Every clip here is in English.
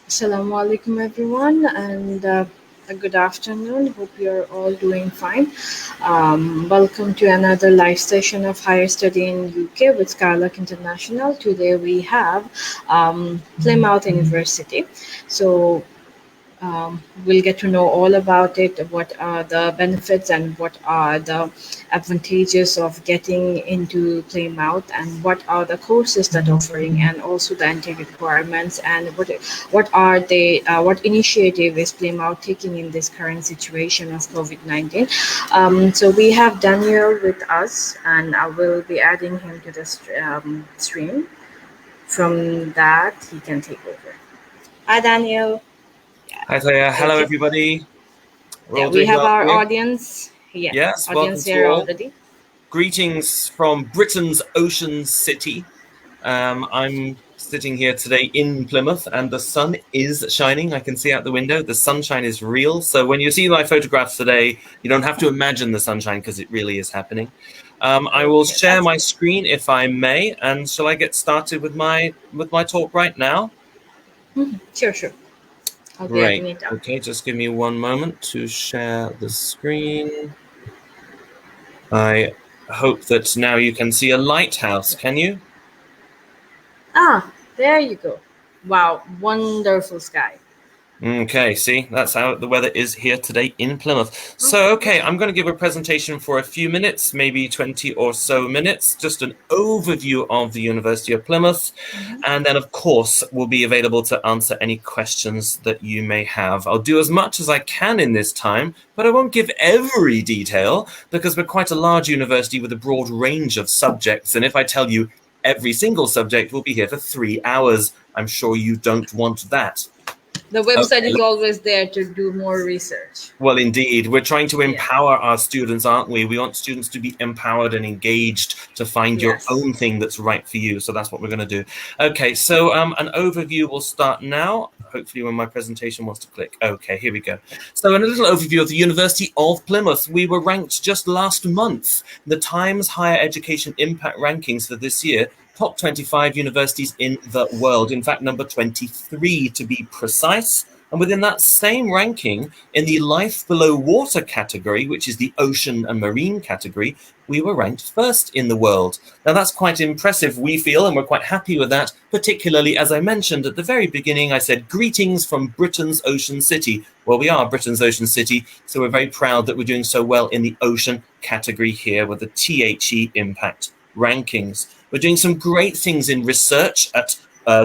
Assalamu alaikum everyone and a good afternoon. Hope you're all doing fine. Welcome to another live session of Higher Study in UK with Skylark International. Today we have Plymouth University. So we'll get to know all about it, what are the benefits and what are the advantages of getting into Plymouth and what are the courses that offering and also the entry requirements and what initiative is Plymouth taking in this current situation of COVID-19. So we have Daniel with us and I will be adding him to the stream. From that, he can take over. Hi, Daniel. Hi, Thea. Hello, Okay. everybody. We're all We doing have well our here. audience. Yeah, Yes, welcome audience to here all. already. Greetings from Britain's ocean city. I'm sitting here today in Plymouth, and the sun is shining. I can see out the window. The sunshine is real. So when you see my photographs today, you don't have to imagine the sunshine because it really is happening. I will Okay, share that's my good. screen if I may. And shall I get started with my talk right now? Sure. I'll be Great. adding it up. Okay, just give me one moment to share the screen. I hope that now you can see a lighthouse, can you? There you go. Wow, wonderful sky. Okay, see, that's how the weather is here today in Plymouth. So, okay, I'm going to give a presentation for a few minutes, maybe 20 or so minutes, just an overview of the University of Plymouth. And then, of course, we'll be available to answer any questions that you may have. I'll do as much as I can in this time, but I won't give every detail because we're quite a large university with a broad range of subjects. And if I tell you every single subject, we'll be here for 3 hours. I'm sure you don't want that. The website is always there to do more research. Well, indeed. We're trying to Yeah. empower our students, aren't we? We want students to be empowered and engaged to find your Yes. own thing that's right for you. So that's what we're going to do. Okay, so an overview will start now. Hopefully when my presentation wants to click. Okay, here we go. So in a little overview of the University of Plymouth, we were ranked just last month. The Times Higher Education Impact Rankings for this year, top 25 universities in the world. In fact, number 23 to be precise. And within that same ranking, in the life below water category, which is the ocean and marine category, we were ranked first in the world. Now, that's quite impressive, we feel, and we're quite happy with that, particularly, as I mentioned at the very beginning, I said, greetings from Britain's ocean city. Well, we are Britain's ocean city, so we're very proud that we're doing so well in the ocean category here with the THE Impact rankings. We're doing some great things in research at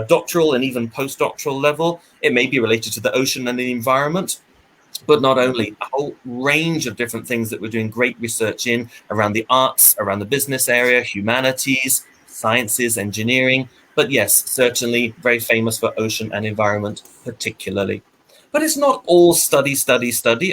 doctoral and even postdoctoral level. It may be related to the ocean and the environment, but not only, a whole range of different things that we're doing great research in around the arts, around the business area, humanities, sciences, engineering. But yes, certainly very famous for ocean and environment particularly. But it's not all study,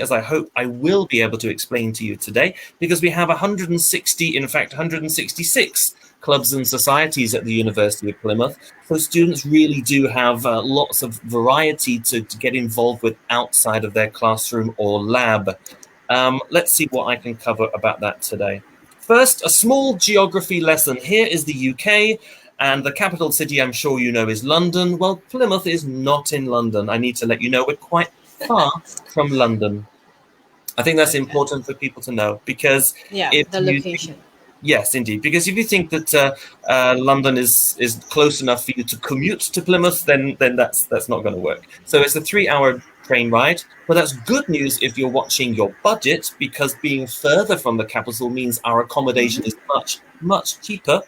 as I hope I will be able to explain to you today, because we have 160, in fact, 166 clubs and societies at the University of Plymouth. So students really do have lots of variety to get involved with outside of their classroom or lab. Let's see what I can cover about that today. First, a small geography lesson. Here is the UK, and the capital city, I'm sure you know, is London. Well, Plymouth is not in London. I need to let you know we're quite far from London. I think that's important for people to know, because if the you location. Yes, indeed. Because if you think that London is close enough for you to commute to Plymouth, then that's not going to work. So it's a 3-hour train ride. But that's good news if you're watching your budget, because being further from the capital means our accommodation is much cheaper.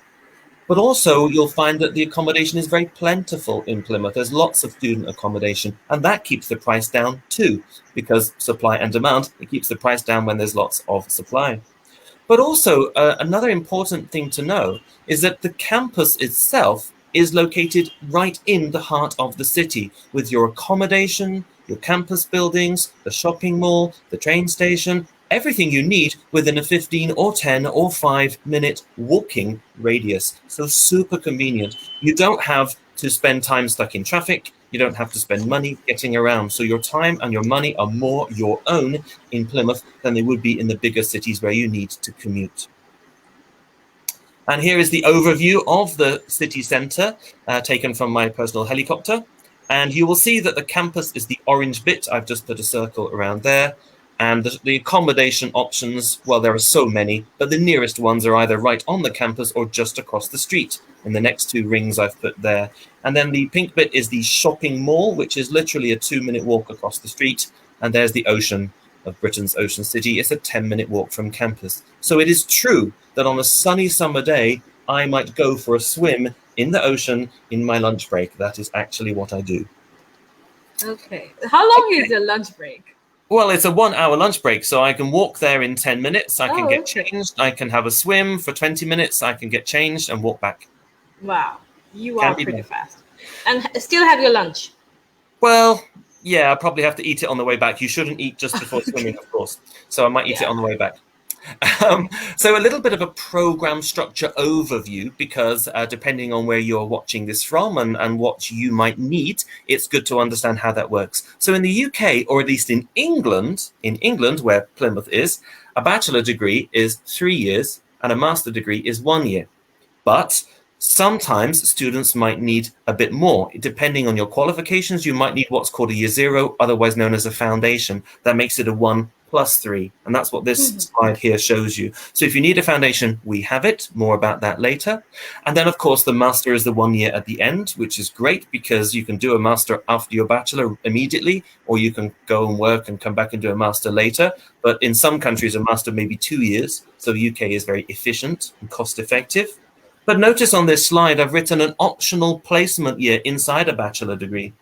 But also you'll find that the accommodation is very plentiful in Plymouth. There's lots of student accommodation, and that keeps the price down too, because supply and demand, it keeps the price down when there's lots of supply. But also, another important thing to know is that the campus itself is located right in the heart of the city, with your accommodation, your campus buildings, the shopping mall, the train station, everything you need within a 15 or 10 or 5-minute walking radius. So super convenient. You don't have to spend time stuck in traffic. You don't have to spend money getting around. So your time and your money are more your own in Plymouth than they would be in the bigger cities where you need to commute. And here is the overview of the city centre, taken from my personal helicopter. And you will see that the campus is the orange bit. I've just put a circle around there. And the accommodation options, well, there are so many, but the nearest ones are either right on the campus or just across the street. In the next 2 rings I've put there. And then the pink bit is the shopping mall, which is literally a 2-minute walk across the street. And there's the ocean of Britain's ocean city. It's a 10-minute walk from campus. So it is true that on a sunny summer day, I might go for a swim in the ocean in my lunch break. That is actually what I do. Okay. How long is your lunch break? Well, it's a 1-hour lunch break, so I can walk there in 10 minutes. I can get okay. changed. I can have a swim for 20 minutes. I can get changed and walk back. Wow. You Can are be pretty done. fast. And still have your lunch? Well, yeah, I probably have to eat it on the way back. You shouldn't eat just before swimming, of course. So I might eat it on the way back. So a little bit of a program structure overview, because depending on where you're watching this from and what you might need, it's good to understand how that works. So in the UK, or at least in England, where Plymouth is, a bachelor degree is 3 years and a master degree is 1 year. But sometimes students might need a bit more. Depending on your qualifications, you might need what's called a year 0, otherwise known as a foundation. That makes it a 1+3. And that's what this slide here shows you. So if you need a foundation, we have it. More about that later. And then, of course, the master is the 1 year at the end, which is great because you can do a master after your bachelor immediately, or you can go and work and come back and do a master later. But in some countries, a master may be 2 years. So the UK is very efficient and cost effective. But notice on this slide, I've written an optional placement year inside a bachelor degree,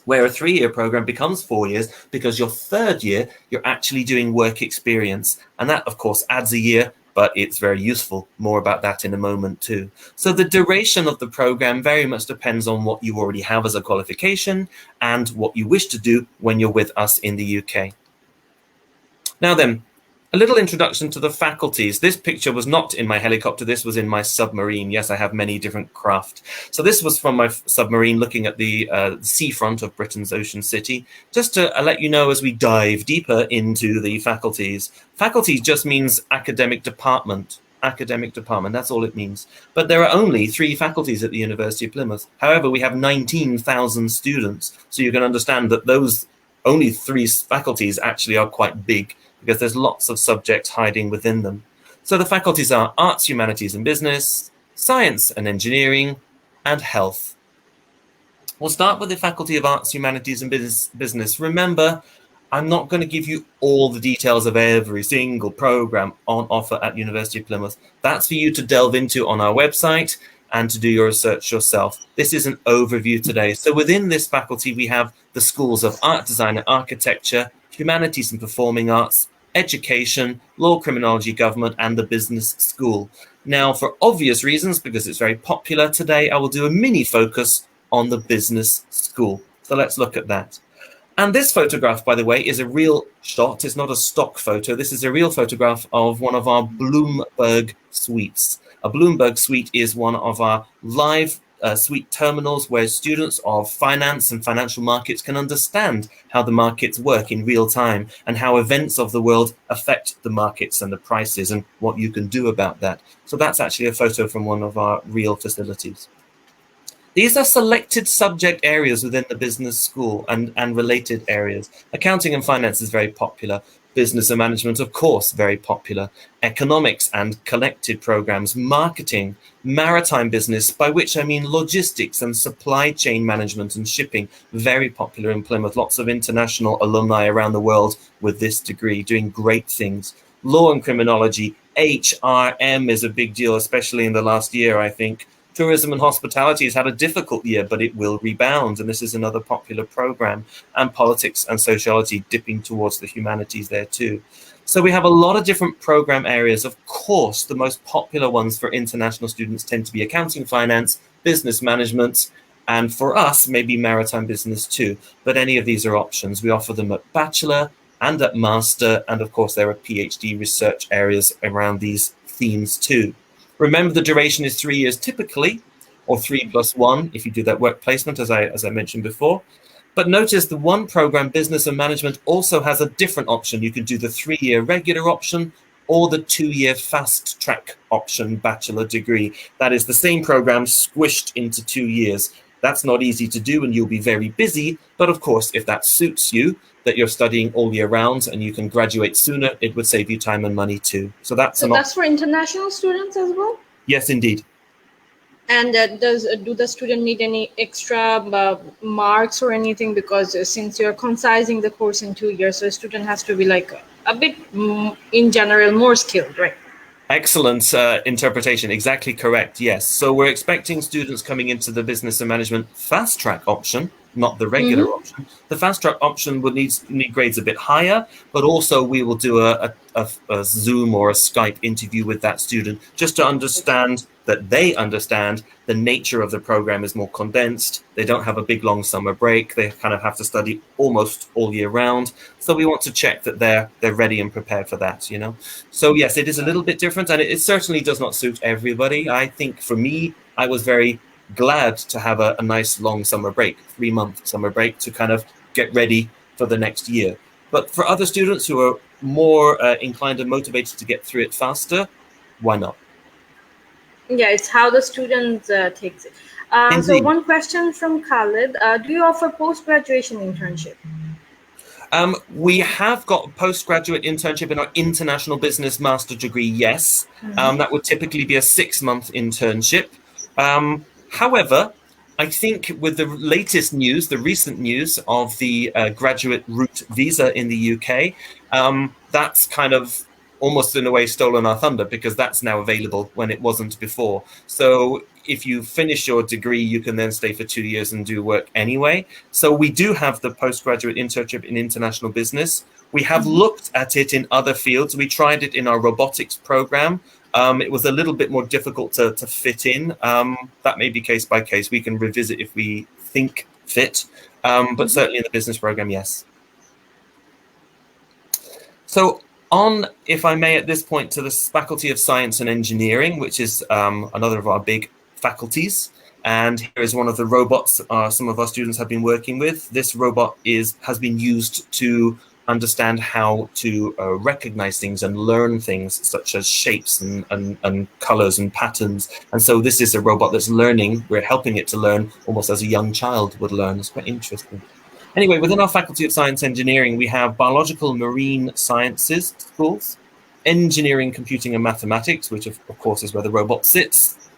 where a 3-year program becomes 4 years because your 3rd year, you're actually doing work experience. And that, of course, adds a year, but it's very useful. More about that in a moment too. So the duration of the program very much depends on what you already have as a qualification and what you wish to do when you're with us in the UK. Now then, a little introduction to the faculties. This picture was not in my helicopter. This was in my submarine. Yes, I have many different craft. So this was from my submarine looking at the seafront of Britain's ocean city. Just to let you know as we dive deeper into the faculties. Faculty just means academic department. Academic department, that's all it means. But there are only 3 faculties at the University of Plymouth. However, we have 19,000 students. So you can understand that those only 3 faculties actually are quite big, because there's lots of subjects hiding within them. So the faculties are Arts, Humanities and Business, Science and Engineering, and Health. We'll start with the Faculty of Arts, Humanities and Business. Remember, I'm not going to give you all the details of every single program on offer at University of Plymouth. That's for you to delve into on our website and to do your research yourself. This is an overview today. So within this faculty, we have the schools of Art, Design and Architecture, Humanities and Performing Arts, Education, Law, Criminology, Government, and the Business School. Now, for obvious reasons, because it's very popular today, I will do a mini focus on the Business School. So let's look at that. And this photograph, by the way, is a real shot. It's not a stock photo. This is a real photograph of one of our Bloomberg suites. A Bloomberg suite is one of our live suite terminals where students of finance and financial markets can understand how the markets work in real time and how events of the world affect the markets and the prices and what you can do about that. So that's actually a photo from one of our real facilities. These are selected subject areas within the business school and related areas. Accounting and finance is very popular. Business and management, of course, very popular. Economics and connected programs, marketing, maritime business, by which I mean logistics and supply chain management and shipping, very popular in Plymouth. Lots of international alumni around the world with this degree doing great things. Law and criminology, HRM is a big deal, especially in the last year, I think. Tourism and hospitality has had a difficult year, but it will rebound, and this is another popular program. And politics and sociology dipping towards the humanities there too. So we have a lot of different program areas. Of course, the most popular ones for international students tend to be accounting, finance, business management, and for us, maybe maritime business too. But any of these are options. We offer them at bachelor and at master, and of course, there are PhD research areas around these themes too. Remember, the duration is 3 years typically, or 3+1 if you do that work placement, as I mentioned before. But notice the one program, Business and Management, also has a different option. You can do the 3-year regular option or the 2-year fast track option, bachelor degree. That is the same program squished into 2 years. That's not easy to do and you'll be very busy. But of course, if that suits you, that you're studying all year round and you can graduate sooner, it would save you time and money too. So that's for international students as well? Yes, indeed. And do the student need any extra marks or anything? Because since you're concising the course in 2 years, so a student has to be like a bit, in general, more skilled, right? Excellent interpretation. Exactly correct. Yes. So we're expecting students coming into the business and management fast track option, not the regular option. The fast track option would need grades a bit higher, but also we will do a Zoom or a Skype interview with that student just to understand that they understand the nature of the program is more condensed. They don't have a big long summer break. They kind of have to study almost all year round. So we want to check that they're ready and prepared for that, you know. So yes, it is a little bit different, and it certainly does not suit everybody. I think for me, I was very glad to have a nice long summer break, 3-month summer break, to kind of get ready for the next year. But for other students who are more inclined and motivated to get through it faster, why not? Yeah, it's how the student takes it. So one question from Khalid. Do you offer post-graduation internship? We have got a postgraduate internship in our international business master degree, yes. That would typically be a 6-month internship. However, I think with the latest news, the recent news of the graduate route visa in the UK, that's kind of almost in a way stolen our thunder, because that's now available when it wasn't before. So if you finish your degree, you can then stay for 2 years and do work anyway. So we do have the postgraduate internship in international business. We have looked at it in other fields. We tried it in our robotics program. It was a little bit more difficult to fit in. That may be case by case. We can revisit if we think fit, but certainly in the business program, yes. So on, if I may, at this point, to the Faculty of Science and Engineering, which is another of our big faculties. And here is one of the robots some of our students have been working with. This robot has been used to understand how to recognize things and learn things such as shapes and colors and patterns. And so this is a robot that's learning. We're helping it to learn almost as a young child would learn. It's quite interesting. Anyway, within our Faculty of Science Engineering, we have biological marine sciences schools, engineering, computing and mathematics, which of course is where the robot sits,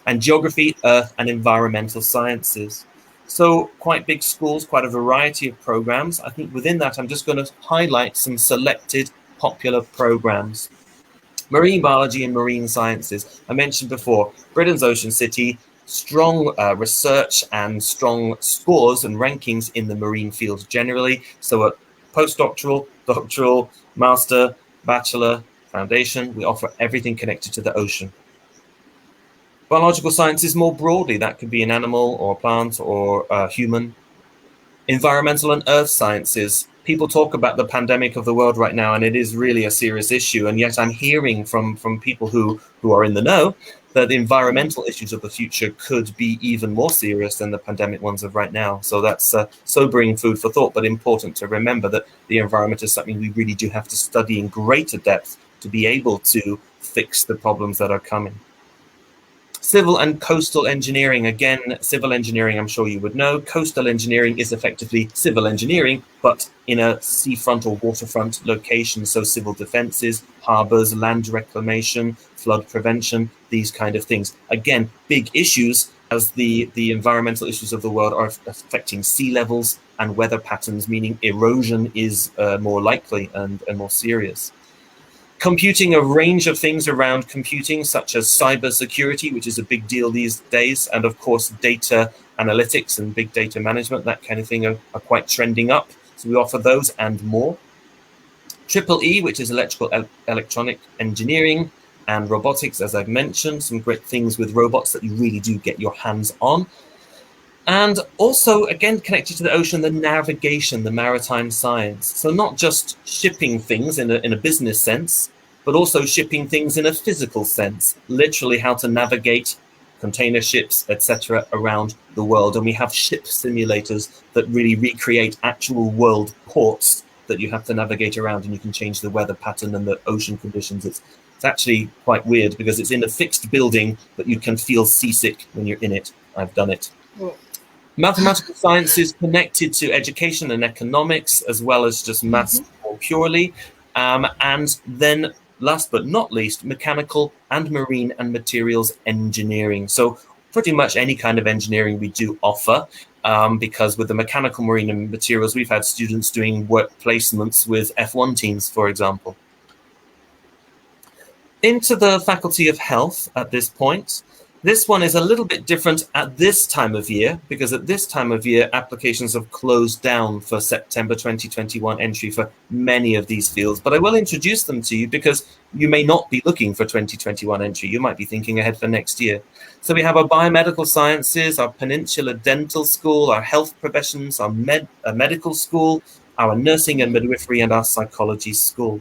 and geography, earth and environmental sciences. So quite big schools, quite a variety of programs. I think within that, I'm just going to highlight some selected popular programs. Marine biology and marine sciences. I mentioned before, Britain's Ocean City, strong research and strong scores and rankings in the marine field generally. So at postdoctoral, doctoral, master, bachelor, foundation, we offer everything connected to the ocean. Biological sciences more broadly, that could be an animal or a plant or human. Environmental and earth sciences. People talk about the pandemic of the world right now, and it is really a serious issue. And yet I'm hearing from people who are in the know that the environmental issues of the future could be even more serious than the pandemic ones of right now. So that's sobering food for thought, but important to remember that the environment is something we really do have to study in greater depth to be able to fix the problems that are coming. Civil and coastal engineering. Again, civil engineering, I'm sure you would know. Coastal engineering is effectively civil engineering, but in a seafront or waterfront location. So civil defenses, harbors, land reclamation, flood prevention, these kind of things. Again, big issues as the environmental issues of the world are affecting sea levels and weather patterns, meaning erosion is more likely and more serious. Computing, a range of things around computing, such as cybersecurity, which is a big deal these days, and of course data analytics and big data management, that kind of thing are quite trending up. So we offer those and more. EEE, which is electronic engineering and robotics, as I've mentioned, some great things with robots that you really do get your hands on. And also, again, connected to the ocean, the navigation, the maritime science. So not just shipping things in a business sense, but also shipping things in a physical sense, literally how to navigate container ships, etc., around the world. And we have ship simulators that really recreate actual world ports that you have to navigate around, and you can change the weather pattern and the ocean conditions. It's actually quite weird because it's in a fixed building, but you can feel seasick when you're in it. I've done it. Mathematical science is connected to education and economics, as well as just maths more purely. And then last but not least, mechanical and marine and materials engineering. So pretty much any kind of engineering we do offer, because with the mechanical, marine and materials, we've had students doing work placements with F1 teams, for example. Into the Faculty of Health at this point. This one is a little bit different at this time of year, because at this time of year, applications have closed down for September 2021 entry for many of these fields. But I will introduce them to you because you may not be looking for 2021 entry. You might be thinking ahead for next year. So we have our biomedical sciences, our Peninsula Dental School, our health professions, our medical school, our nursing and midwifery, and our psychology school.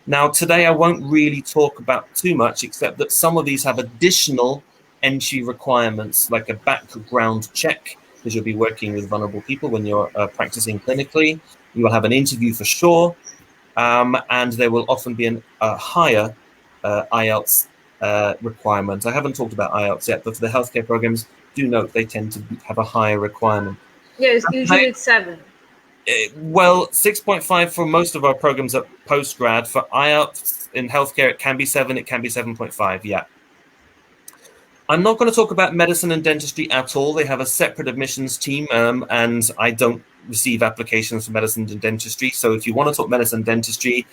Now, today I won't really talk about too much, except that some of these have additional entry requirements, like a background check, because you'll be working with vulnerable people when you're practicing clinically. You will have an interview for sure, and there will often be a higher IELTS requirement. I haven't talked about IELTS yet, but for the healthcare programs, do note they tend to have a higher requirement. Yes, usually it's 7. Well, 6.5 for most of our programs at postgrad. For IELTS in healthcare, it can be 7, it can be 7.5, yeah. I'm not going to talk about medicine and dentistry at all. They have a separate admissions team, and I don't receive applications for medicine and dentistry. So if you want to talk medicine and dentistry,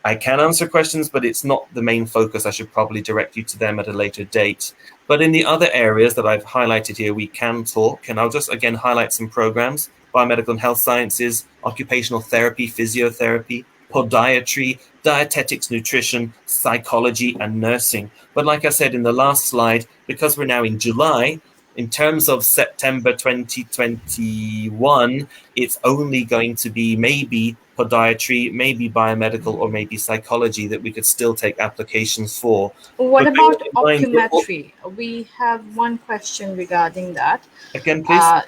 I can answer questions, but it's not the main focus. I should probably direct you to them at a later date. But in the other areas that I've highlighted here, we can talk. And I'll just, again, highlight some programs: biomedical and health sciences, occupational therapy, physiotherapy, podiatry, dietetics, nutrition, psychology, and nursing. But like I said in the last slide, because we're now in July, in terms of September 2021, it's only going to be maybe podiatry, maybe biomedical, or maybe psychology that we could still take applications for. What about optometry? We have one question regarding that. Again, please.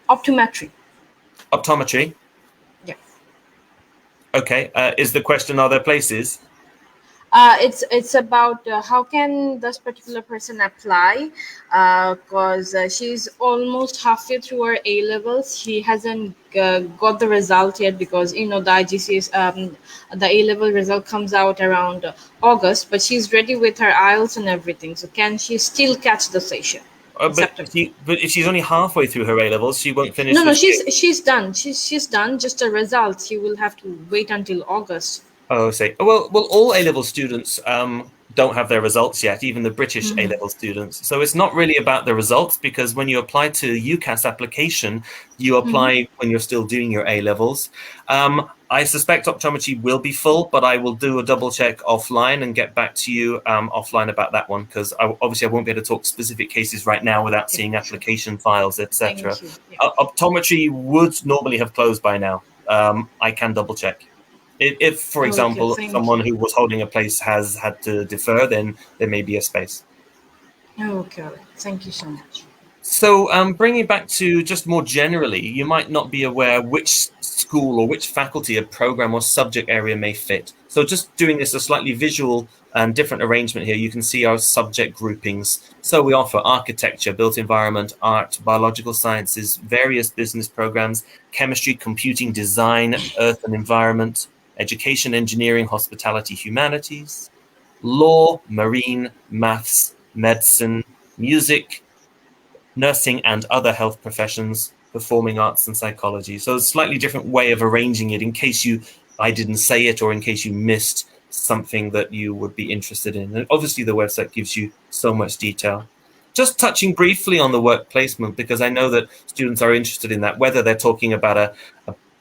Optometry. Optometry? Yes. Okay. Is the question, are there places? It's about how can this particular person apply, because she's almost halfway through her A levels. She hasn't got the result yet, because the IGCS, the A level result comes out around August, but she's ready with her IELTS and everything. So can she still catch the session? But if she's only halfway through her A levels, she won't finish. No, she's done. She's done. Just a result. She will have to wait until August. Oh, say, well, all A-level students don't have their results yet, even the British A-level students. So it's not really about the results, because when you apply to UCAS application, you apply when you're still doing your A-levels. I suspect optometry will be full, but I will do a double check offline and get back to you offline about that one, because obviously I won't be able to talk specific cases right now without seeing application files, etc. Optometry would normally have closed by now. I can double check. If, for example, someone who was holding a place has had to defer, then there may be a space. Okay, thank you so much. So bringing it back to just more generally, you might not be aware which school or which faculty a program or subject area may fit. So just doing this a slightly visual and different arrangement here, you can see our subject groupings. So we offer architecture, built environment, art, biological sciences, various business programs, chemistry, computing, design, earth and environment, education, engineering, hospitality, humanities, law, marine, maths, medicine, music, nursing and other health professions, performing arts and psychology. So a slightly different way of arranging it in case I didn't say it, or in case you missed something that you would be interested in. And obviously the website gives you so much detail. Just touching briefly on the work placement, because I know that students are interested in that, whether they're talking about a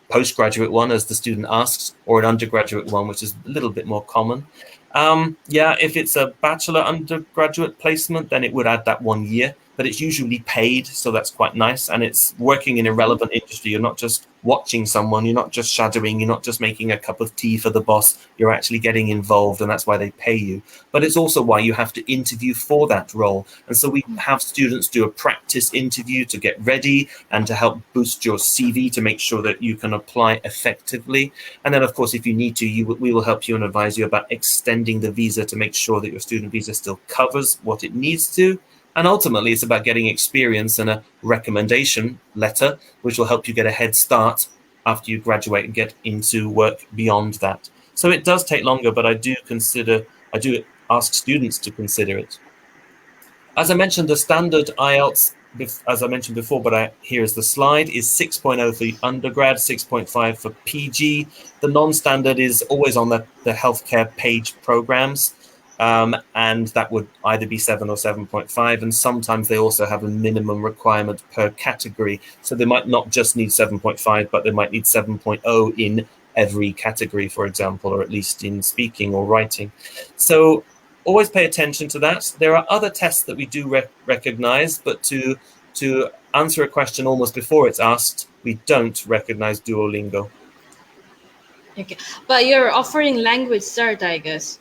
postgraduate one, as the student asks, or an undergraduate one, which is a little bit more common. If it's a bachelor undergraduate placement, then it would add that 1 year, but it's usually paid, so that's quite nice. And it's working in a relevant industry. You're not just watching someone, you're not just shadowing, you're not just making a cup of tea for the boss, you're actually getting involved, and that's why they pay you. But it's also why you have to interview for that role. And so we have students do a practice interview to get ready and to help boost your CV to make sure that you can apply effectively. And then, of course, if you need to, we will help you and advise you about extending the visa to make sure that your student visa still covers what it needs to. And ultimately, it's about getting experience and a recommendation letter, which will help you get a head start after you graduate and get into work beyond that. So it does take longer, but I do ask students to consider it. As I mentioned, the standard IELTS, as I mentioned before, but here is the slide, is 6.0 for undergrad, 6.5 for PG. The non-standard is always on the healthcare page programs, and that would either be 7 or 7.5, and sometimes they also have a minimum requirement per category. So they might not just need 7.5, but they might need 7.0 in every category, for example, or at least in speaking or writing. So always pay attention to that. There are other tests that we do recognize, but to answer a question almost before it's asked, we don't recognize Duolingo. Okay, but you're offering language cert, I guess.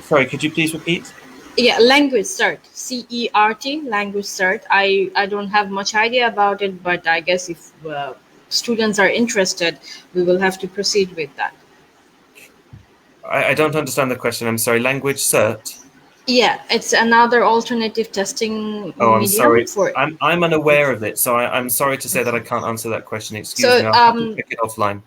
Sorry, could you please repeat? Yeah, language cert, CERT, language cert. I don't have much idea about it, but I guess if students are interested, we will have to proceed with that. I don't understand the question. I'm sorry. Language cert? Yeah, it's another alternative testing Oh, I'm medium sorry. I'm unaware of it, so I'm sorry to say that I can't answer that question. Excuse me. I'll have to check it offline.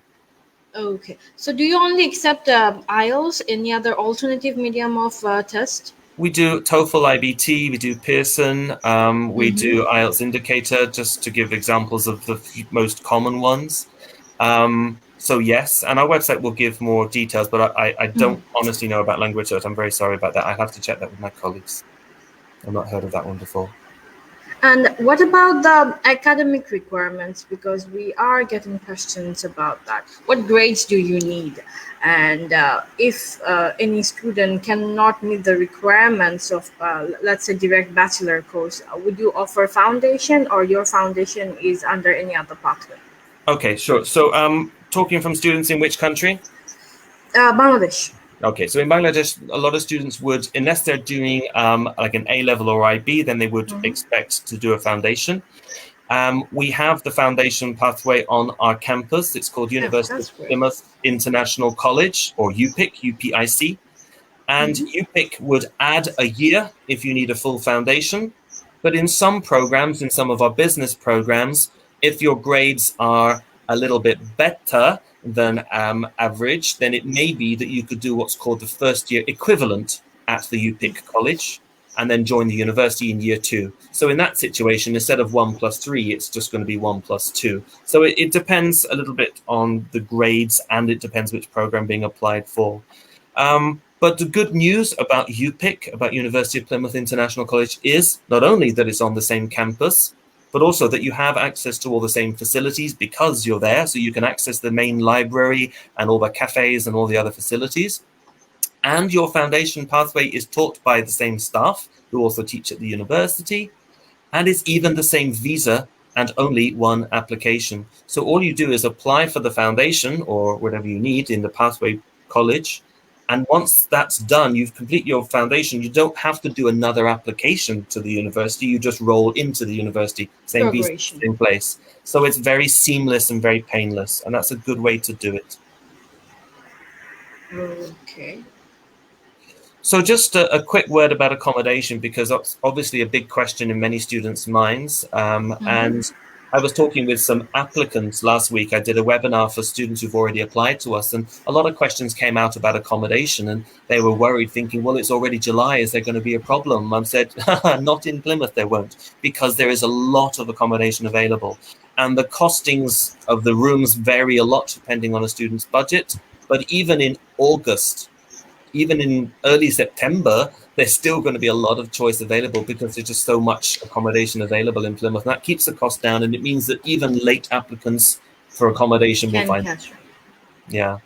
Okay. So do you only accept IELTS? Any other alternative medium of test? We do TOEFL IBT, we do Pearson, we do IELTS Indicator, just to give examples of the most common ones. So yes, and our website will give more details, but I don't honestly know about language cert. I'm very sorry about that. I'll have to check that with my colleagues. I've not heard of that one before. And what about the academic requirements? Because we are getting questions about that. What grades do you need? And if any student cannot meet the requirements of, let's say, direct bachelor course, would you offer foundation, or your foundation is under any other pathway? Okay, sure. So talking from students in which country? Bangladesh. Okay, so in Bangladesh, a lot of students would, unless they're doing like an A-level or IB, then they would expect to do a foundation. We have the foundation pathway on our campus. It's called University of Plymouth International College, or UPIC, UPIC. And UPIC would add a year if you need a full foundation. But in some programs, in some of our business programs, if your grades are a little bit better than average, then it may be that you could do what's called the first year equivalent at the UPIC college and then join the university in year 2. So in that situation, instead of 1 + 3, it's just going to be 1 + 2. So it depends a little bit on the grades, and it depends which program being applied for. But the good news about UPIC, about University of Plymouth International College, is not only that it's on the same campus, but also that you have access to all the same facilities because you're there. So you can access the main library and all the cafes and all the other facilities. And your foundation pathway is taught by the same staff who also teach at the university. And it's even the same visa and only one application. So all you do is apply for the foundation or whatever you need in the pathway college. And once that's done, you've completed your foundation. You don't have to do another application to the university. You just roll into the university, same visa, same place. So it's very seamless and very painless. And that's a good way to do it. Okay. So just a quick word about accommodation, because that's obviously a big question in many students' minds. And I was talking with some applicants last week. I did a webinar for students who've already applied to us, and a lot of questions came out about accommodation, and they were worried, thinking, well, it's already July. Is there going to be a problem? I said, not in Plymouth, there won't, because there is a lot of accommodation available. And the costings of the rooms vary a lot depending on a student's budget. But even in August, even in early September, there's still going to be a lot of choice available because there's just so much accommodation available in Plymouth. And that keeps the cost down, and it means that even late applicants for accommodation will find it. Yeah.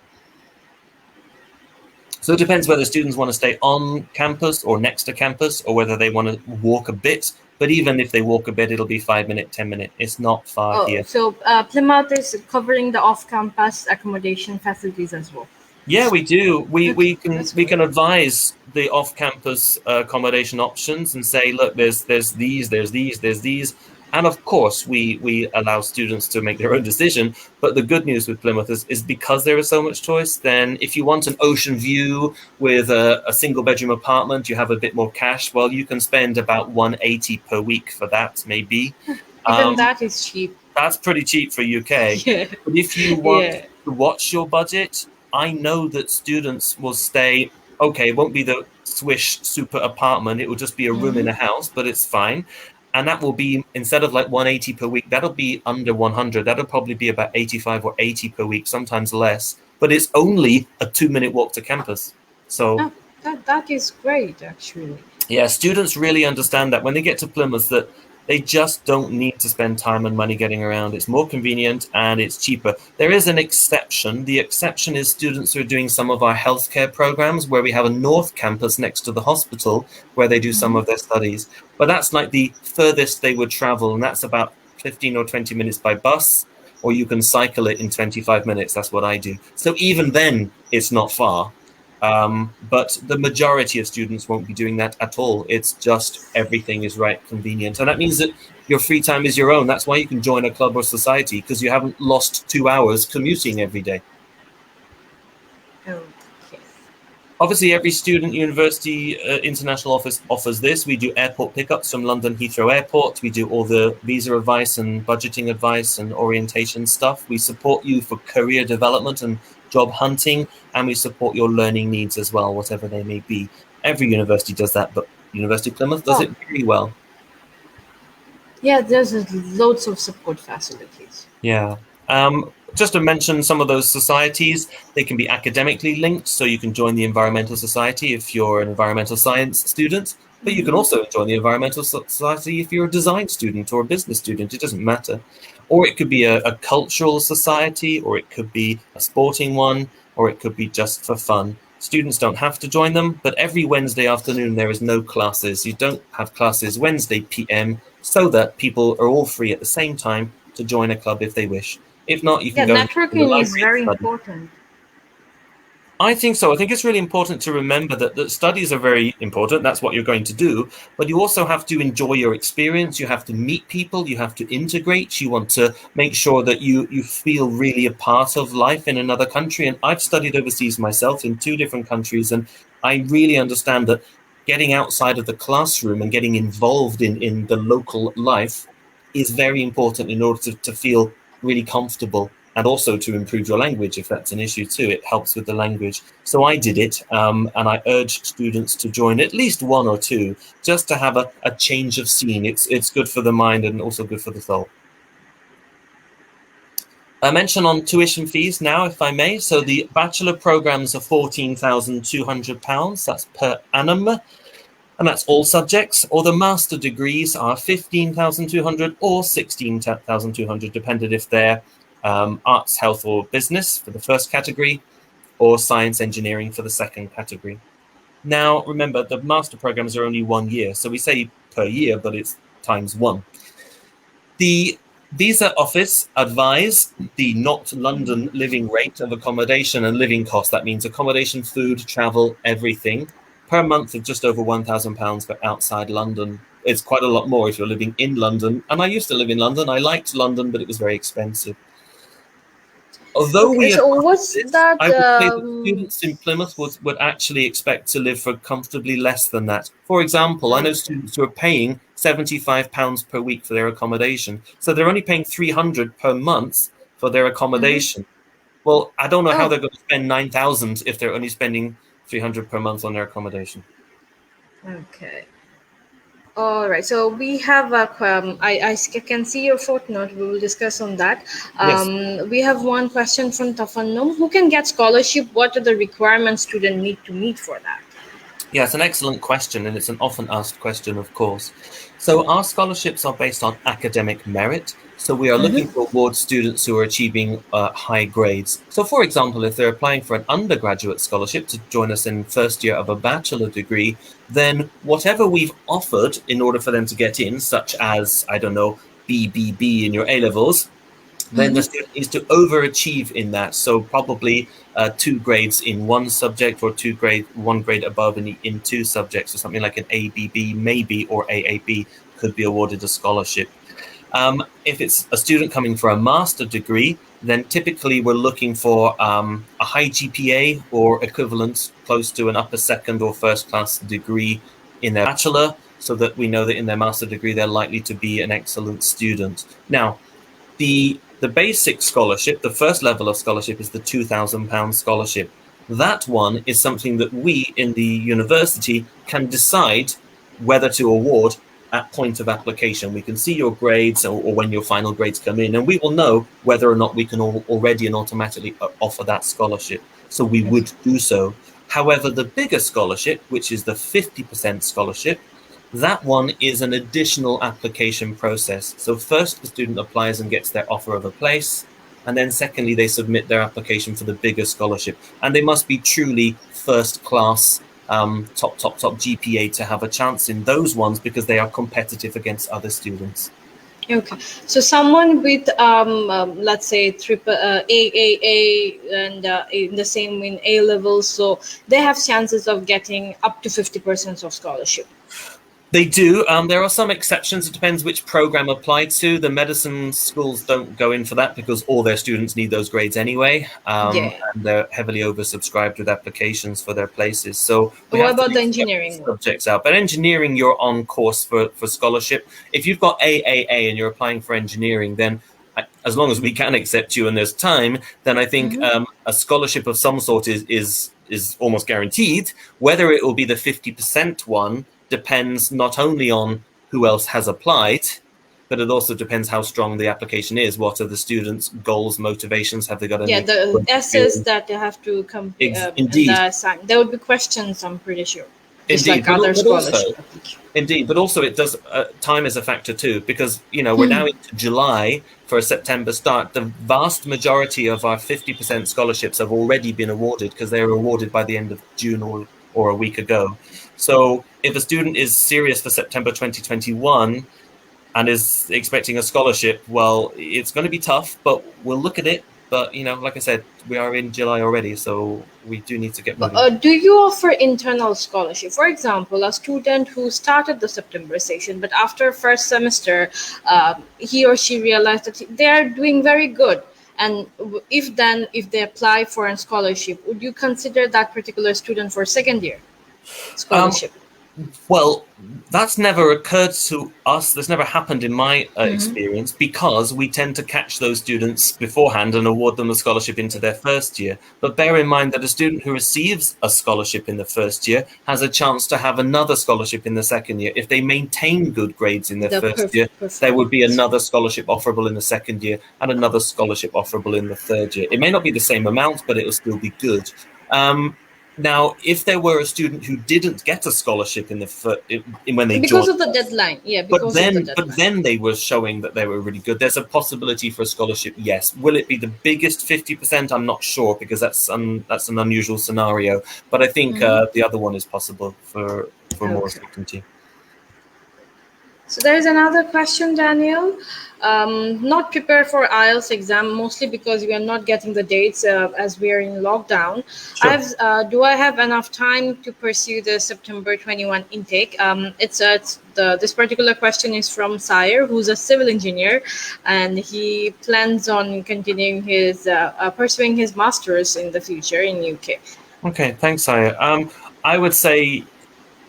So it depends whether students want to stay on campus or next to campus, or whether they want to walk a bit. But even if they walk a bit, it'll be 5-minute, 10-minute. It's not far here. So Plymouth is covering the off-campus accommodation facilities as well. Yeah, we do. We can advise the off-campus accommodation options and say, look, there's these. And of course, we allow students to make their own decision. But the good news with Plymouth is because there is so much choice, then if you want an ocean view with a single bedroom apartment, you have a bit more cash. Well, you can spend about 180 per week for that, maybe. Even that is cheap. That's pretty cheap for UK. Yeah. But if you want to watch your budget, I know that students will stay, okay, it won't be the swish super apartment. It will just be a room in a house, but it's fine. And that will be, instead of like 180 per week, that'll be under 100. That'll probably be about 85 or 80 per week, sometimes less. But it's only a 2-minute walk to campus. So that is great, actually. Yeah, students really understand that when they get to Plymouth, that they just don't need to spend time and money getting around. It's more convenient and it's cheaper. There is an exception. The exception is students who are doing some of our healthcare programs where we have a north campus next to the hospital where they do some of their studies. But that's like the furthest they would travel, and that's about 15 or 20 minutes by bus, or you can cycle it in 25 minutes. That's what I do. So even then, it's not far. But the majority of students won't be doing that at all. It's just everything is right convenient. And that means that your free time is your own. That's why you can join a club or society, because you haven't lost 2 hours commuting every day. Okay. Obviously, every student university international office offers this. We do airport pickups from London Heathrow Airport. We do all the visa advice and budgeting advice and orientation stuff. We support you for career development and job hunting, and we support your learning needs as well, whatever they may be. Every university does that, but University of Plymouth does it very well. Yeah, there's loads of support facilities. Yeah. Just to mention some of those societies, they can be academically linked, so you can join the Environmental Society if you're an environmental science student, but you can also join the Environmental Society if you're a design student or a business student. It doesn't matter. Or it could be a cultural society, or it could be a sporting one, or it could be just for fun. Students don't have to join them, but every Wednesday afternoon there is no classes. You don't have classes Wednesday PM, so that people are all free at the same time to join a club if they wish. If not, you can go. Networking is very important. I think so. I think it's really important to remember that studies are very important. That's what you're going to do. But you also have to enjoy your experience. You have to meet people. You have to integrate. You want to make sure that you feel really a part of life in another country. And I've studied overseas myself in 2 different countries. And I really understand that getting outside of the classroom and getting involved in the local life is very important in order to feel really comfortable. And also to improve your language, if that's an issue too. It helps with the language. So I did it, and I urge students to join at least 1 or 2, just to have a change of scene. It's good for the mind and also good for the soul. I mention on tuition fees now, if I may. So the bachelor programs are £14,200, that's per annum, and that's all subjects. Or the master degrees are £15,200 or £16,200, depending if they're arts, health, or business for the first category, or science, engineering for the second category. Now, remember, the master programs are only 1 year, so we say per year, but it's times 1. The Visa Office advise the not London living rate of accommodation and living cost. That means accommodation, food, travel, everything, per month of just over £1,000 for outside London. It's quite a lot more if you're living in London. And I used to live in London. I liked London, but it was very expensive. Although I would say that students in Plymouth would actually expect to live for comfortably less than that. For example, I know students who are paying £75 per week for their accommodation. So they're only paying £300 per month for their accommodation. Well, I don't know how they're going to spend £9,000 if they're only spending £300 per month on their accommodation. Okay. All right. So we have I can see your footnote. We will discuss on that. Yes. We have one question from Tafannum. Who can get scholarship? What are the requirements students need to meet for that? Yeah, it's an excellent question, and it's an often asked question, of course. So our scholarships are based on academic merit. So we are looking to award students who are achieving high grades. So for example, if they're applying for an undergraduate scholarship to join us in first year of a bachelor degree, then whatever we've offered in order for them to get in, such as, I don't know, BBB in your A-levels, then the student needs to overachieve in that. So probably 2 grades in 1 subject, or 1 grade above in 2 subjects, or something like an ABB maybe, or AAB could be awarded a scholarship. If it's a student coming for a master degree, then typically we're looking for a high GPA or equivalent close to an upper second or first class degree in their bachelor, so that we know that in their master degree they're likely to be an excellent student. Now, the basic scholarship, the first level of scholarship, is the £2,000 scholarship. That one is something that we in the university can decide whether to award at point of application. We can see your grades or when your final grades come in, and we will know whether or not we can already and automatically offer that scholarship. So we would do so. However, the bigger scholarship, which is the 50% scholarship, that one is an additional application process. So first the student applies and gets their offer of a place, and then secondly they submit their application for the bigger scholarship. And they must be truly first class, top GPA to have a chance in those ones, because they are competitive against other students. Okay, so someone with let's say triple AAA and in the same in A levels, so they have chances of getting up to 50% of scholarship. They do. There are some exceptions. It depends which program applied to. The medicine schools don't go in for that because all their students need those grades anyway. And they're heavily oversubscribed with applications for their places. So what about the engineering subjects out? But engineering, you're on course for scholarship. If you've got AAA and you're applying for engineering, then as long as we can accept you and there's time, then I think a scholarship of some sort is almost guaranteed. Whether it will be the 50% one depends not only on who else has applied, but it also depends how strong the application is. What are the students' goals, motivations? Have they got any? Yeah, the essays that they have to complete. Indeed. There would be questions, I'm pretty sure. Indeed, like other scholarships. Indeed, but also it does. Time is a factor too, because we're now into July for a September start. The vast majority of our 50% scholarships have already been awarded because they were awarded by the end of June or a week ago. So if a student is serious for September 2021 and is expecting a scholarship, well, it's going to be tough, but we'll look at it. But, like I said, we are in July already, so we do need to get moving. Do you offer internal scholarship? For example, a student who started the September session, but after first semester, he or she realized that they are doing very good. And if they apply for a scholarship, would you consider that particular student for second year scholarship? Well, that's never occurred to us. That's never happened in my experience, because we tend to catch those students beforehand and award them a scholarship into their first year. But bear in mind that a student who receives a scholarship in the first year has a chance to have another scholarship in the second year. If they maintain good grades in their first year, there would be another scholarship offerable in the second year and another scholarship offerable in the third year. It may not be the same amount, but it will still be good. Now, if there were a student who didn't get a scholarship when they because joined, of the deadline, but then they were showing that they were really good, there's a possibility for a scholarship. Yes, will it be the biggest 50%? I'm not sure, because that's an unusual scenario. But I think the other one is possible for more certainty. So there is another question, Daniel. Not prepared for IELTS exam, mostly because we are not getting the dates as we are in lockdown. Sure. Do I have enough time to pursue the September 21 intake? This particular question is from Sire, who's a civil engineer, and he plans on continuing his pursuing his master's in the future in UK. Okay, thanks, Sire. I would say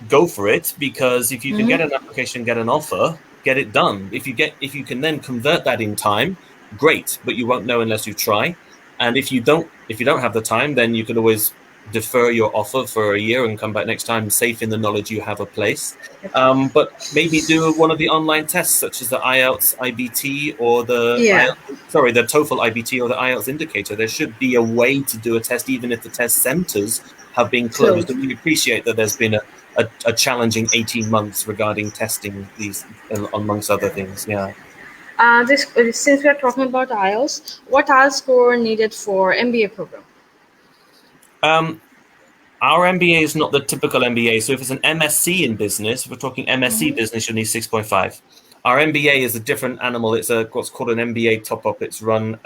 go for it, because if you can get an application, get an offer, get it done. If you can then convert that in time, great, but you won't know unless you try. And if you don't have the time, then you could always defer your offer for a year and come back next time, safe in the knowledge you have a place. But maybe do one of the online tests, such as the IELTS IBT or the TOEFL IBT or the IELTS indicator. There should be a way to do a test, even if the test centers have been closed. And we appreciate that there's been a challenging 18 months regarding testing these, amongst other things. Yeah. Since we are talking about IELTS, what IELTS score needed for MBA program? Our MBA is not the typical MBA. So if it's an MSc in business, if we're talking MSc business, you need 6.5. Our MBA is a different animal. It's what's called an MBA top-up. It's run.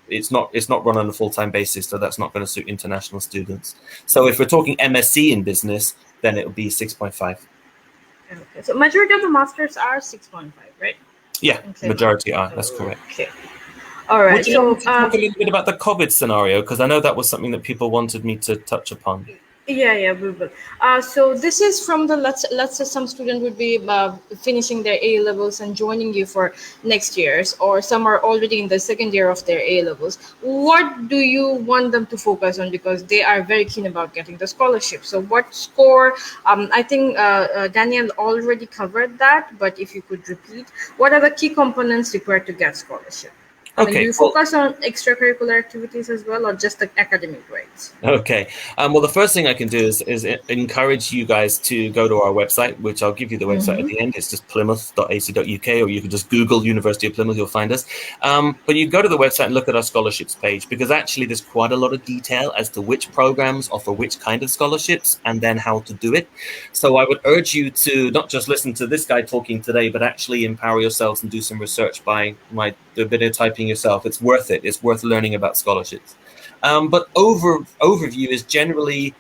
It's not run on a full-time basis, so that's not going to suit international students. So if we're talking MSc in business, then it will be 6.5. Okay. So majority of the masters are 6.5, right? Yeah, Okay. majority are. That's correct. Okay. All right. Would you like to talk a little bit about the COVID scenario? Because I know that was something that people wanted me to touch upon. Yeah, we will. So this is from the let's say some student would be finishing their A levels and joining you for next year's, or some are already in the second year of their A levels. What do you want them to focus on, because they are very keen about getting the scholarship? So what score? I think Daniel already covered that, but if you could repeat, what are the key components required to get scholarship? I mean, do you focus on extracurricular activities as well, or just the academic grades? Okay. Well, the first thing I can do is encourage you guys to go to our website, which I'll give you the website at the end. It's just plymouth.ac.uk, or you can just Google University of Plymouth, you'll find us. But you go to the website and look at our scholarships page, because actually there's quite a lot of detail as to which programs offer which kind of scholarships and then how to do it. So I would urge you to not just listen to this guy talking today, but actually empower yourselves and do some research by do a bit of typing yourself. It's worth it. It's worth learning about scholarships. But overview is generally,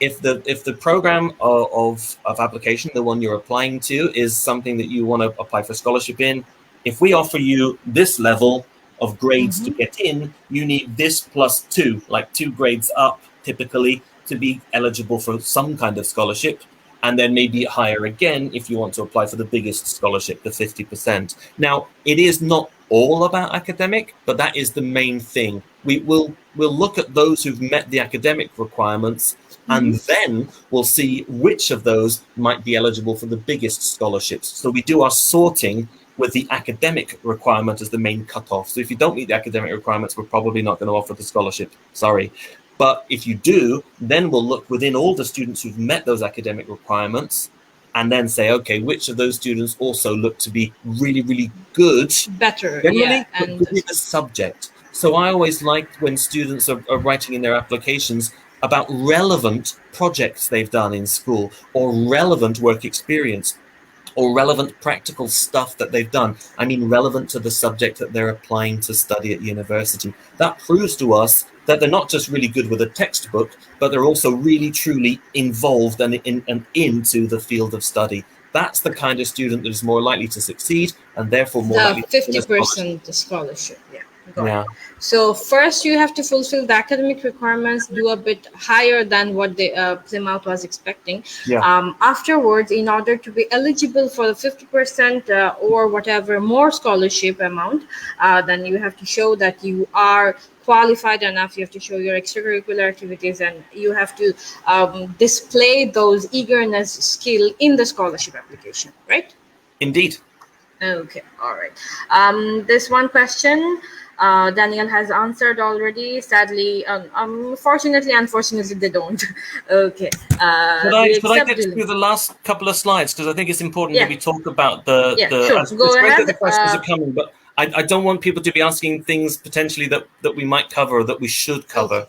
if the program of application, the one you're applying to, is something that you want to apply for scholarship in, if we offer you this level of grades to get in, you need this +2, like 2 grades up typically, to be eligible for some kind of scholarship. And then maybe higher again if you want to apply for the biggest scholarship, the 50%. Now, it is not all about academic, but that is the main thing. We'll look at those who've met the academic requirements, and then we'll see which of those might be eligible for the biggest scholarships. So we do our sorting with the academic requirement as the main cutoff. So if you don't meet the academic requirements, we're probably not going to offer the scholarship. Sorry. But if you do, then we'll look within all the students who've met those academic requirements and then say, okay, which of those students also look to be really, really good, better, generally, and good in a subject. So I always like when students are writing in their applications about relevant projects they've done in school, or relevant work experience, or relevant practical stuff that they've done. I mean, relevant to the subject that they're applying to study at university. That proves to us that they're not just really good with a textbook, but they're also really, truly involved and into the field of study. That's the kind of student that is more likely to succeed, and therefore more likely to 50% scholarship. Yeah. So first you have to fulfill the academic requirements, do a bit higher than what the Plymouth was expecting. Afterwards, in order to be eligible for the 50% or whatever more scholarship amount, then you have to show that you are qualified enough. You have to show your extracurricular activities, and you have to display those eagerness skill in the scholarship application, right? Indeed. Okay, all right. This one question Daniel has answered already. Sadly, unfortunately, they don't. Okay. Should I get through the last couple of slides, because I think it's important that we talk about the. Sure. Go ahead. The questions are coming, but I don't want people to be asking things potentially that we might cover or that we should cover.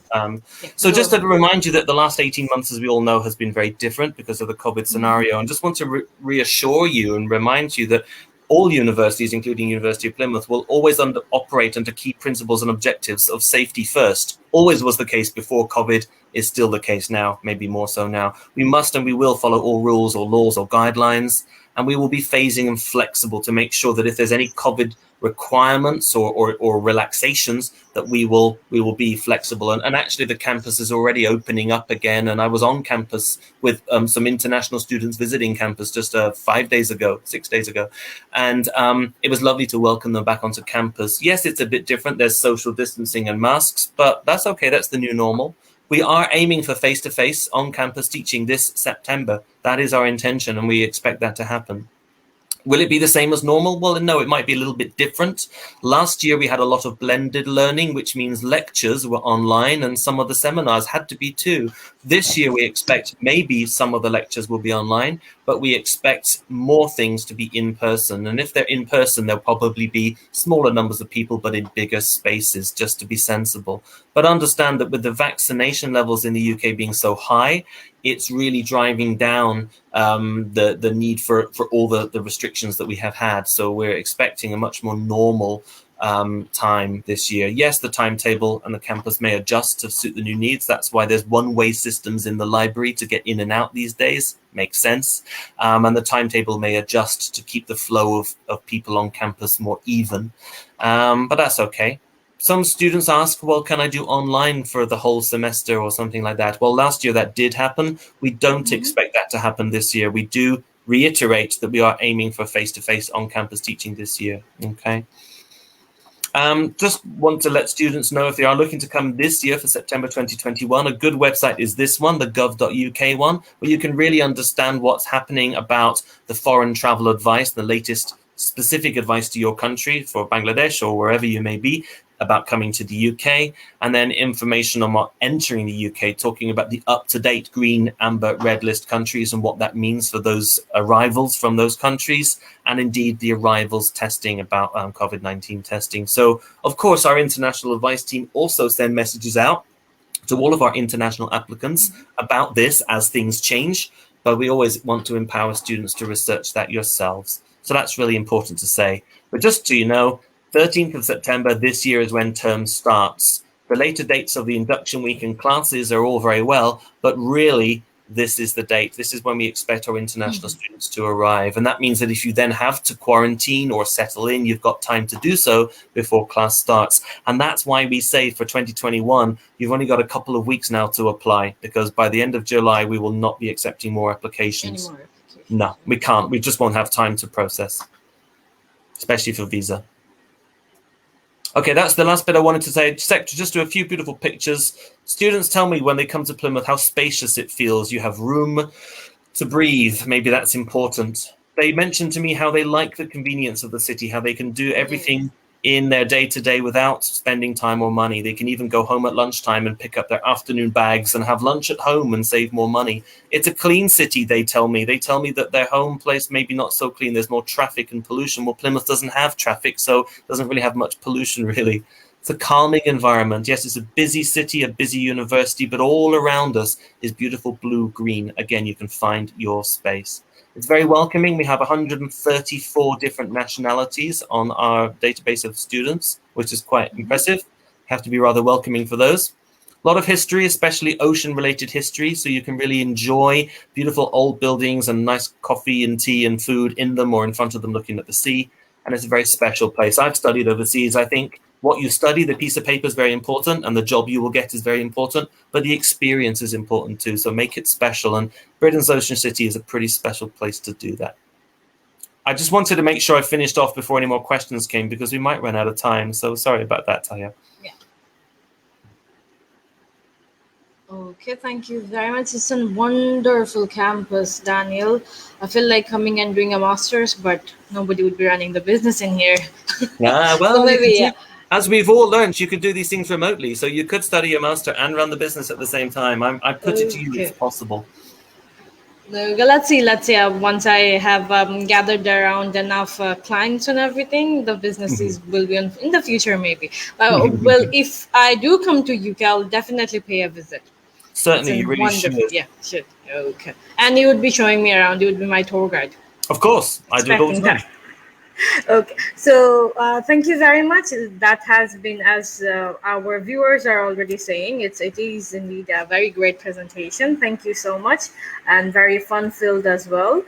So just to remind you that the last 18 months, as we all know, has been very different because of the COVID scenario, and just want to reassure you and remind you that all universities, including University of Plymouth, will always operate under key principles and objectives of safety first. Always was the case before COVID, is still the case now, maybe more so now. We must and we will follow all rules or laws or guidelines, and we will be phasing and flexible to make sure that if there's any COVID requirements or relaxations, that we will be flexible. And actually the campus is already opening up again, and I was on campus with some international students visiting campus just 6 days ago, and it was lovely to welcome them back onto campus. Yes, it's a bit different, there's social distancing and masks, but that's okay, that's the new normal. We are aiming for face-to-face on-campus teaching this September. That is our intention, and we expect that to happen. Will it be the same as normal? Well, no, it might be a little bit different. Last year, we had a lot of blended learning, which means lectures were online and some of the seminars had to be too. This year, we expect maybe some of the lectures will be online, but we expect more things to be in person. And if they're in person, there'll probably be smaller numbers of people, but in bigger spaces, just to be sensible. But understand that with the vaccination levels in the UK being so high, it's really driving down the need for all the restrictions that we have had. So we're expecting a much more normal time this year. Yes, the timetable and the campus may adjust to suit the new needs. That's why there's one-way systems in the library to get in and out these days. Makes sense. And the timetable may adjust to keep the flow of people on campus more even. But that's okay. Some students ask, well, can I do online for the whole semester or something like that? Well, last year that did happen. We don't expect that to happen this year. We do reiterate that we are aiming for face-to-face on-campus teaching this year. Okay. Just want to let students know if they are looking to come this year for September 2021, a good website is this one, the 𝗦𝗶𝗿𝗍 one, where you can really understand what's happening about the foreign travel advice, the latest specific advice to your country for Bangladesh or wherever you may be about coming to the UK, and then information on what entering the UK, talking about the up-to-date green, amber, red list countries and what that means for those arrivals from those countries, and indeed the arrivals testing about COVID-19 testing. So, of course, our international advice team also send messages out to all of our international applicants about this as things change, but we always want to empower students to research that yourselves. So that's really important to say. But just so you know, 13th of September this year is when term starts. The later dates of the induction week and classes are all very well, but really this is the date. This is when we expect our international students to arrive. And that means that if you then have to quarantine or settle in, you've got time to do so before class starts. And that's why we say for 2021, you've only got a couple of weeks now to apply, because by the end of July, we will not be accepting more applications. No, we can't. We just won't have time to process, especially for visa. Okay, that's the last bit I wanted to say. Just do a few beautiful pictures. Students tell me when they come to Plymouth how spacious it feels. You have room to breathe. Maybe that's important. They mentioned to me how they like the convenience of the city, how they can do everything in their day-to-day without spending time or money. They can even go home at lunchtime and pick up their afternoon bags and have lunch at home and save more money. It's a clean city, they tell me. They tell me that their home place maybe not so clean. There's more traffic and pollution. Well, Plymouth doesn't have traffic, so it doesn't really have much pollution, really. It's a calming environment. Yes, it's a busy city, a busy university, but all around us is beautiful blue-green. Again, you can find your space. It's very welcoming. We have 134 different nationalities on our database of students, which is quite impressive. Have to be rather welcoming for those. A lot of history, especially ocean-related history, so you can really enjoy beautiful old buildings and nice coffee and tea and food in them or in front of them looking at the sea. And it's a very special place. I've studied overseas. I think what you study, the piece of paper is very important, and the job you will get is very important, but the experience is important too, so make it special. And Britain's Ocean City is a pretty special place to do that. I just wanted to make sure I finished off before any more questions came, because we might run out of time, so sorry about that, Taya. Yeah. Okay, thank you very much. It's a wonderful campus, Daniel. I feel like coming and doing a master's, but nobody would be running the business in here. Yeah, well, so maybe, as we've all learned, you could do these things remotely. So you could study a master and run the business at the same time. I put it to you, it's possible. Let's see. Once I have gathered around enough clients and everything, the businesses will be in the future maybe. Well, if I do come to UK, I'll definitely pay a visit. Certainly, you really should. Yeah, should. Okay. And you would be showing me around. You would be my tour guide. Of course. I do it all the time. Okay, so thank you very much. That has been, as our viewers are already saying, it is indeed a very great presentation. Thank you so much, and very fun-filled as well.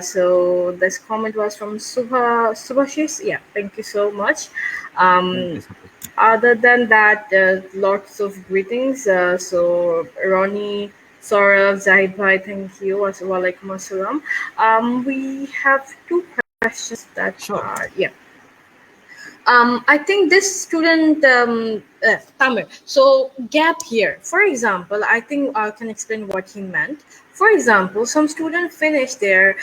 So this comment was from Subhashis. Yeah, thank you so much. Other than that, lots of greetings. So Ronnie, Saurav, Zahid Bhai, thank you. Walaikum assalam. We have two questions that are, I think this student, Tamir, so gap year, for example, I think I can explain what he meant. For example, some students finish their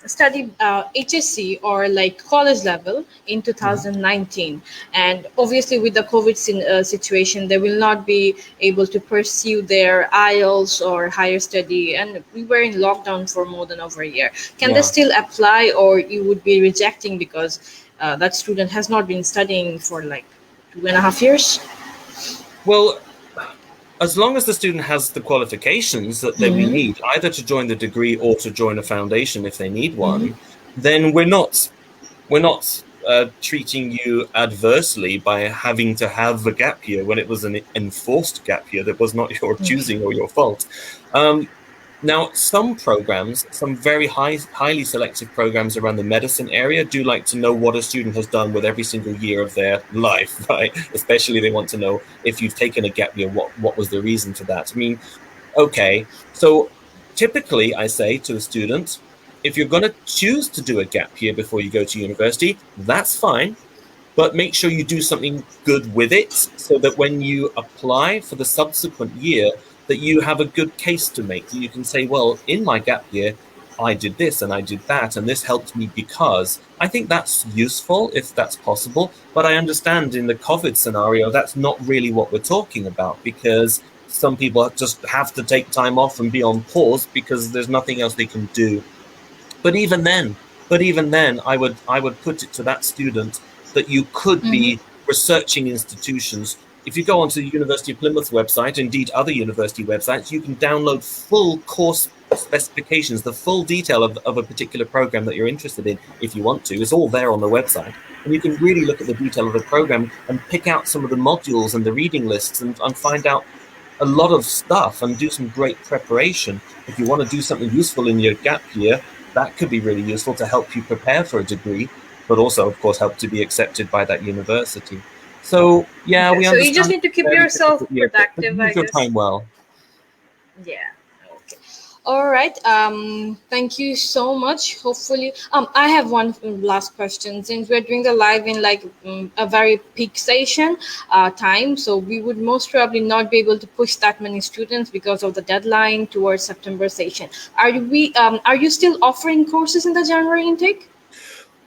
study HSC or like college level in 2019, and obviously with the COVID situation, they will not be able to pursue their IELTS or higher study, and we were in lockdown for more than over a year. Can they still apply, or you would be rejecting because that student has not been studying for like 2.5 years? Well, as long as the student has the qualifications that we need, either to join the degree or to join a foundation if they need one, then we're not treating you adversely by having to have a gap year when it was an enforced gap year that was not your choosing or your fault. Now, some programs, some very highly selective programs around the medicine area do like to know what a student has done with every single year of their life, right? Especially they want to know if you've taken a gap year, what was the reason for that? I mean, okay, so typically I say to a student, if you're going to choose to do a gap year before you go to university, that's fine, but make sure you do something good with it so that when you apply for the subsequent year, that you have a good case to make. That you can say, well, in my gap year, I did this and I did that, and this helped me because. I think that's useful if that's possible, but I understand in the COVID scenario, that's not really what we're talking about, because some people just have to take time off and be on pause because there's nothing else they can do. But even then, I would put it to that student that you could be researching institutions. If you go onto the University of Plymouth's website, indeed other university websites, you can download full course specifications, the full detail of a particular program that you're interested in, if you want to. It's all there on the website. And you can really look at the detail of the program and pick out some of the modules and the reading lists and find out a lot of stuff and do some great preparation. If you want to do something useful in your gap year, that could be really useful to help you prepare for a degree, but also, of course, help to be accepted by that university. So, yeah, we understand. So you just need to keep yourself productive, I use your guess. time well. Yeah. Okay. All right. Thank you so much. Hopefully, I have one last question. Since we're doing the live in like a very peak session time, so we would most probably not be able to push that many students because of the deadline towards September session. Are you still offering courses in the January intake?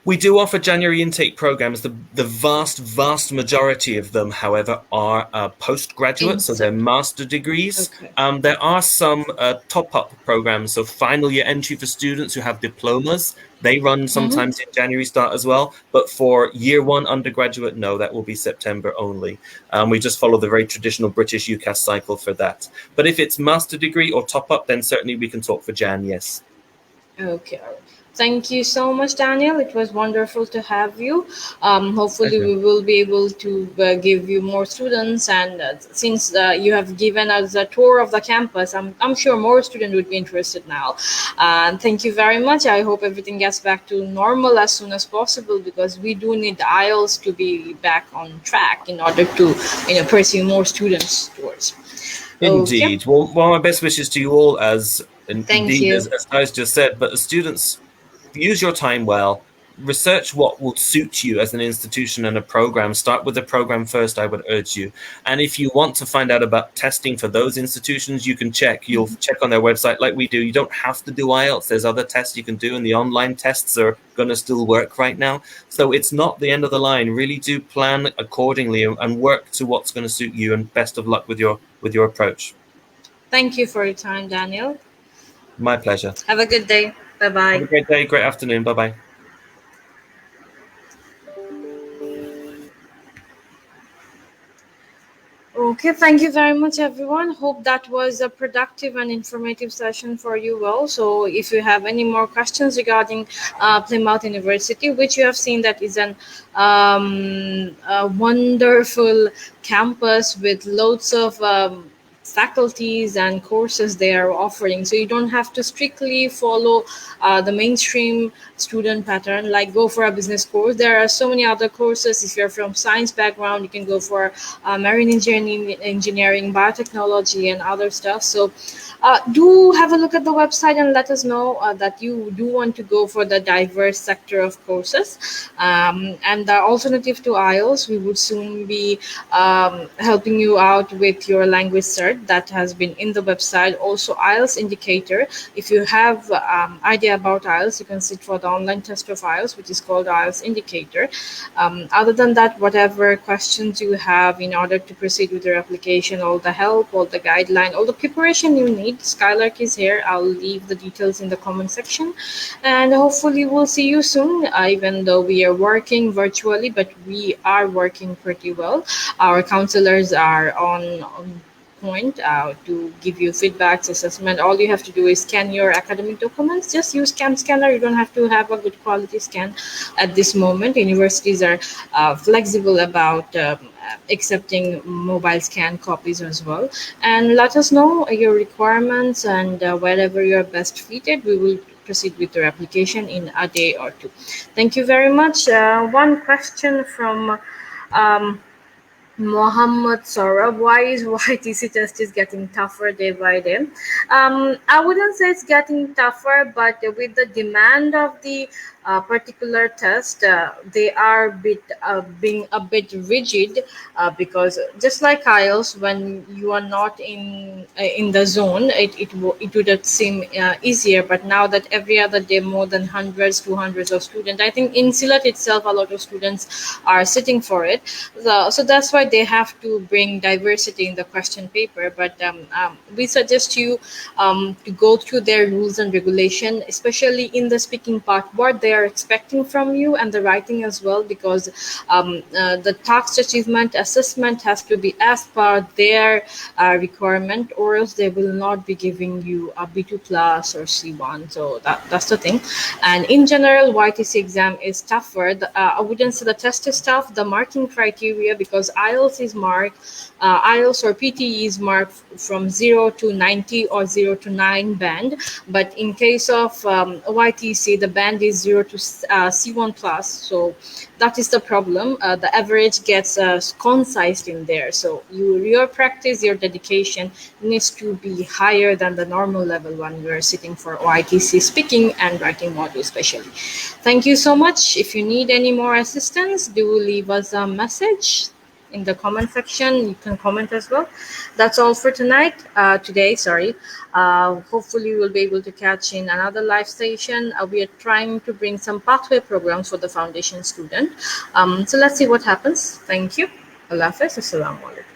We do offer January intake programs. The vast majority of them, however, are postgraduate, so they're master degrees. Okay. There are some top-up programs, so final year entry for students who have diplomas. They run sometimes in January start as well. But for year one undergraduate, no, that will be September only. We just follow the very traditional British UCAS cycle for that. But if it's master degree or top-up, then certainly we can talk for Jan, yes. Okay. All right. Thank you so much, Daniel. It was wonderful to have you. Hopefully, we will be able to give you more students. And since you have given us a tour of the campus, I'm sure more students would be interested now. Thank you very much. I hope everything gets back to normal as soon as possible, because we do need the IELTS to be back on track in order to pursue more students towards. Indeed. Okay. Well, my best wishes to you all, as you. as Thais just said. But the students, use your time well. Research what will suit you as an institution and a program. Start with the program first, I would urge you. And if you want to find out about testing for those institutions, you can check. You'll check on their website like we do. You don't have to do IELTS. There's other tests you can do, and the online tests are going to still work right now. So it's not the end of the line. Really do plan accordingly and work to what's going to suit you. And best of luck with your approach. Thank you for your time, Daniel. My pleasure. Have a good day. Bye-bye. Have a great day, great afternoon. Bye-bye. Okay, thank you very much, everyone. Hope that was a productive and informative session for you all. So if you have any more questions regarding Plymouth University, which you have seen that is a wonderful campus with loads of faculties and courses they are offering, so you don't have to strictly follow the mainstream student pattern, like go for a business course. There are so many other courses. If you're from science background, you can go for marine engineering, biotechnology, and other stuff. So do have a look at the website and let us know that you do want to go for the diverse sector of courses. And the alternative to IELTS, we would soon be helping you out with your language cert that has been in the website. Also, IELTS indicator. If you have idea about IELTS, you can sit for the online test of IELTS, which is called IELTS indicator. Other than that, whatever questions you have in order to proceed with your application, all the help, all the guideline, all the preparation you need, Skylark is here. I'll leave the details in the comment section, and hopefully we'll see you soon. Even though we are working virtually, but we are working pretty well. Our counselors are on point to give you feedbacks, assessment. All you have to do is scan your academic documents. Just use cam scanner. You don't have to have a good quality scan at this moment. Universities are flexible about accepting mobile scan copies as well. And let us know your requirements, and wherever you're best fitted, we will proceed with your application in a day or two. Thank you very much. One question from 𝗦𝗸𝗆𝗆, why is YTC test is getting tougher day by day? I wouldn't say it's getting tougher, but with the demand of the particular test, they are being a bit rigid, because just like IELTS, when you are not in the zone, it would seem easier. But now that every other day more than hundreds to hundreds of students, I think in SILAT itself a lot of students are sitting for it. So that's why they have to bring diversity in the question paper. But we suggest you to go through their rules and regulation, especially in the speaking part, what they are expecting from you, and the writing as well, because the task achievement assessment has to be as per their requirement, or else they will not be giving you a B2 plus or C1. So that's the thing. And in general, YTC exam is tougher. I wouldn't say the test is tough, the marking criteria, because IELTS is marked, IELTS or PTE is marked from 0 to 90 or 0 to 9 band. But in case of YTC, the band is 0 to C1 plus. So that is the problem. The average gets concised in there. So your practice, your dedication needs to be higher than the normal level when we're sitting for YTC speaking and writing module especially. Thank you so much. If you need any more assistance, do leave us a message in the comment section. You can comment as well. That's all for today. Hopefully we'll be able to catch in another live station. We are trying to bring some pathway programs for the foundation student. So let's see what happens. Thank you. Allah Hafiz. Assalamu alaikum.